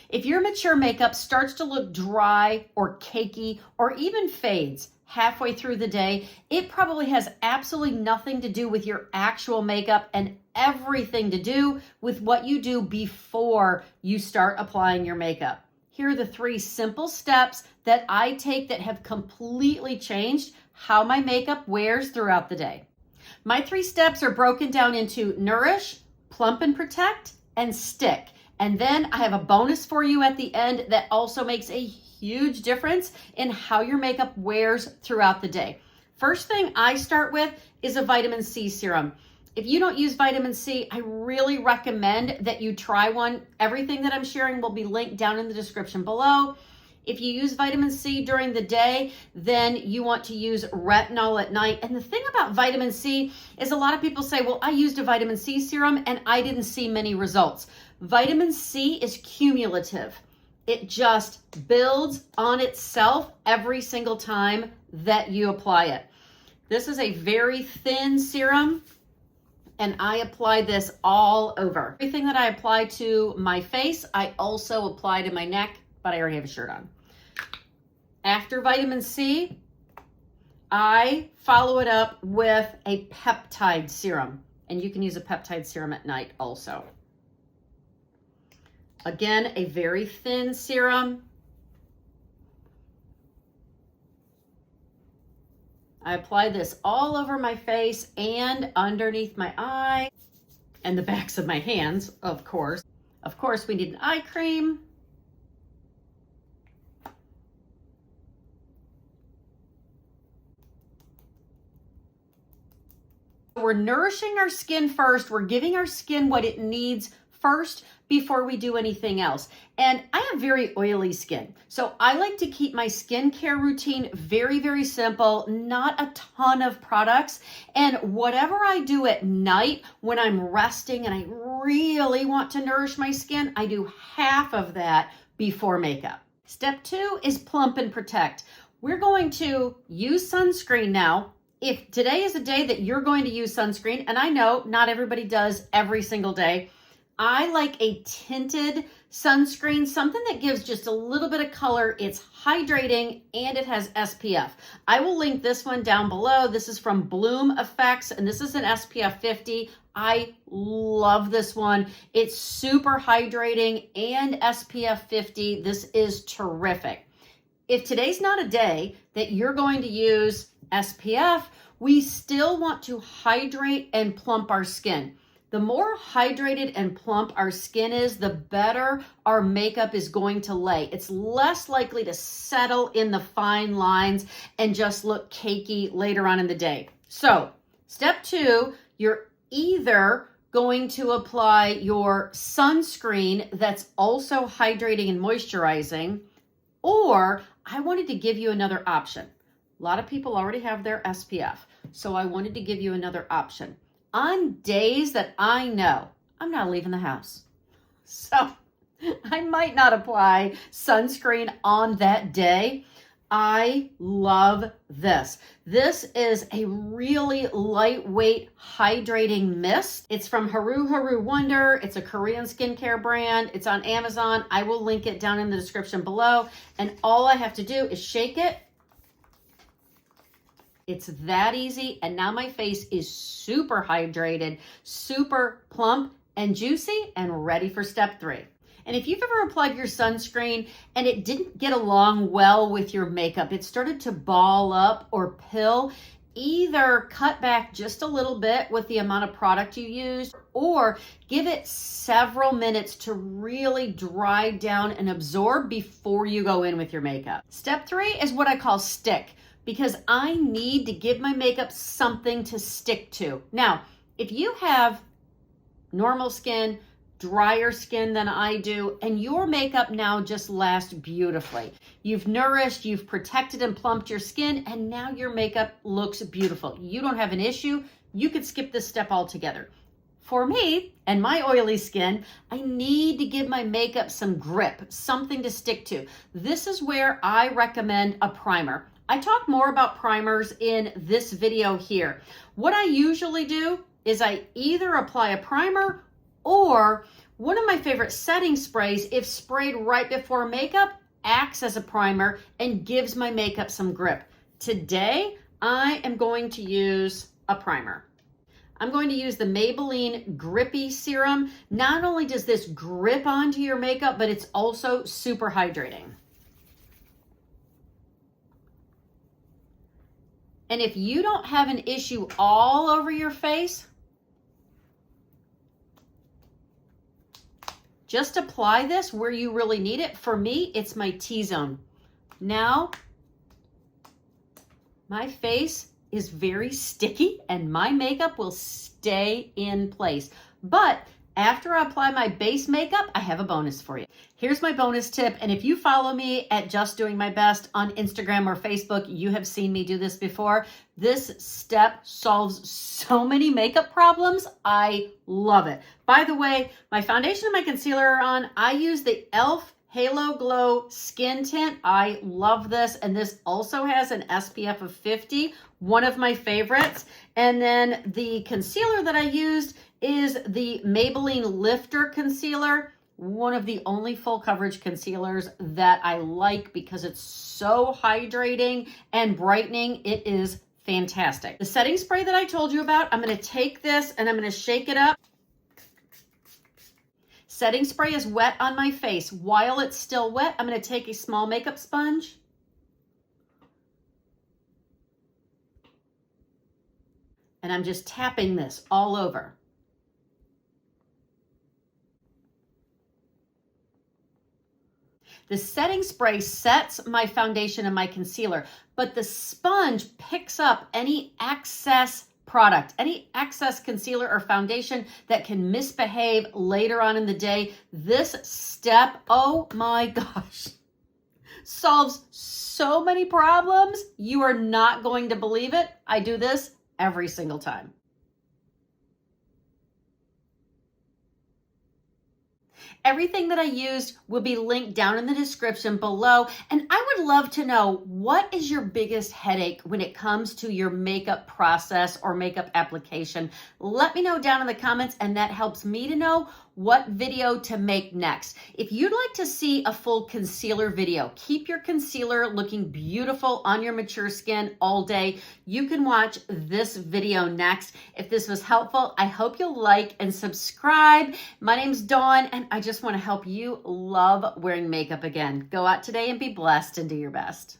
If your mature makeup starts to look dry or cakey or even fades halfway through the day, it probably has absolutely nothing to do with your actual makeup and everything to do with what you do before you start applying your makeup. Here are the 3 simple steps that I take that have completely changed how my makeup wears throughout the day. My 3 steps are broken down into Nourish, Plump and Protect, and Stick. And then I have a bonus for you at the end that also makes a huge difference in how your makeup wears throughout the day. First thing I start with is a vitamin C serum. If you don't use vitamin C, I really recommend that you try one. Everything that I'm sharing will be linked down in the description below. If you use vitamin C during the day, then you want to use retinol at night. And the thing about vitamin C is a lot of people say, well, I used a vitamin C serum and I didn't see many results. Vitamin C is cumulative. It just builds on itself every single time that you apply it. This is a very thin serum, and I apply this all over. Everything that I apply to my face, I also apply to my neck, but I already have a shirt on. After vitamin C, I follow it up with a peptide serum, and you can use a peptide serum at night also. Again, a very thin serum. I apply this all over my face and underneath my eye and the backs of my hands, of course. Of course, we need an eye cream. We're nourishing our skin first. We're giving our skin what it needs first before we do anything else. And I have very oily skin, so I like to keep my skincare routine very, very simple, not a ton of products. And whatever I do at night when I'm resting and I really want to nourish my skin, I do half of that before makeup. Step 2 is Plump and Protect. We're going to use sunscreen now. If today is a day that you're going to use sunscreen, and I know not everybody does every single day, I like a tinted sunscreen, something that gives just a little bit of color. It's hydrating and it has SPF. I will link this one down below. This is from Bloom Effects, and this is an SPF 50. I love this one. It's super hydrating and SPF 50. This is terrific. If today's not a day that you're going to use SPF, we still want to hydrate and plump our skin. The more hydrated and plump our skin is, the better our makeup is going to lay. It's less likely to settle in the fine lines and just look cakey later on in the day. So, step 2, you're either going to apply your sunscreen that's also hydrating and moisturizing, or I wanted to give you another option. A lot of people already have their SPF, so I wanted to give you another option. On days that I know I'm not leaving the house, so I might not apply sunscreen on that day, I love this. This is a really lightweight hydrating mist. It's from Haru Haru Wonder. It's a Korean skincare brand. It's on Amazon. I will link it down in the description below. And all I have to do is shake it. It's that easy. And now my face is super hydrated, super plump and juicy and ready for step 3. And if you've ever applied your sunscreen and it didn't get along well with your makeup, it started to ball up or pill, either cut back just a little bit with the amount of product you used, or give it several minutes to really dry down and absorb before you go in with your makeup. Step 3 is what I call stick, because I need to give my makeup something to stick to. Now, if you have normal skin, drier skin than I do, and your makeup now just lasts beautifully. You've nourished, you've protected and plumped your skin, and now your makeup looks beautiful. You don't have an issue. You could skip this step altogether. For me and my oily skin, I need to give my makeup some grip, something to stick to. This is where I recommend a primer. I talk more about primers in this video here. What I usually do is I either apply a primer, or One of my favorite setting sprays, if sprayed right before makeup, acts as a primer and gives my makeup some grip. Today, I am going to use a primer. I'm going to use the Maybelline Grippy Serum. Not only does this grip onto your makeup, but it's also super hydrating. And if you don't have an issue all over your face, just apply this where you really need it. For me, it's my T-zone. Now, my face is very sticky and my makeup will stay in place. But after I apply my base makeup, I have a bonus for you. Here's my bonus tip. And if you follow me at Just Doing My Best on Instagram or Facebook, you have seen me do this before. This step solves so many makeup problems. I love it. By the way, my foundation and my concealer are on. I use the e.l.f. Halo Glow Skin Tint. I love this. And this also has an SPF of 50, one of my favorites. And then the concealer that I used is the Maybelline Lifter Concealer, one of the only full coverage concealers that I like because it's so hydrating and brightening. It is fantastic. The setting spray that I told you about, I'm going to take this and I'm going to shake it up. Setting spray is wet on my face. While it's still wet, I'm going to take a small makeup sponge and I'm just tapping this all over. The setting spray sets my foundation and my concealer, but the sponge picks up any excess product, any excess concealer or foundation that can misbehave later on in the day. This step, oh my gosh, solves so many problems. You are not going to believe it. I do this every single time. Everything that I used will be linked down in the description below. And I would love to know, what is your biggest headache when it comes to your makeup process or makeup application? Let me know down in the comments, and that helps me to know what video to make next. If you'd like to see a full concealer video, keep your concealer looking beautiful on your mature skin all day, you can watch this video next. If this was helpful, I hope you'll like and subscribe. My name's Dawn, and I just want to help you love wearing makeup again. Go out today and be blessed and do your best.